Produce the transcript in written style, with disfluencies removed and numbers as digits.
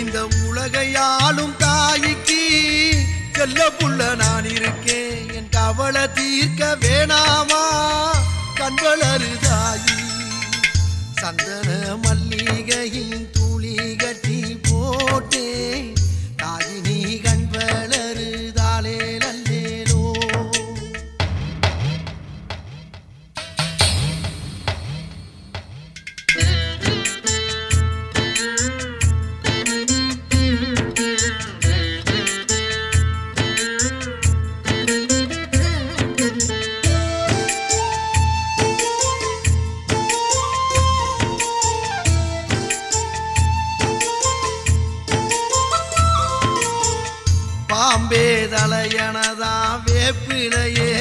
இந்த உலகையாளும் தாய்க்கு செல்ல புள்ள நான் இருக்கேன். என் கவலை தீர்க்க வேணாமா கண்வளரு தாயி. சந்தன மல்லிகையின் துளி கட்டி போட்டே தாயி நீ கண்வளரு தாளே நல்லேலோ. பாம்பே தலையனதா வேப்பிலையே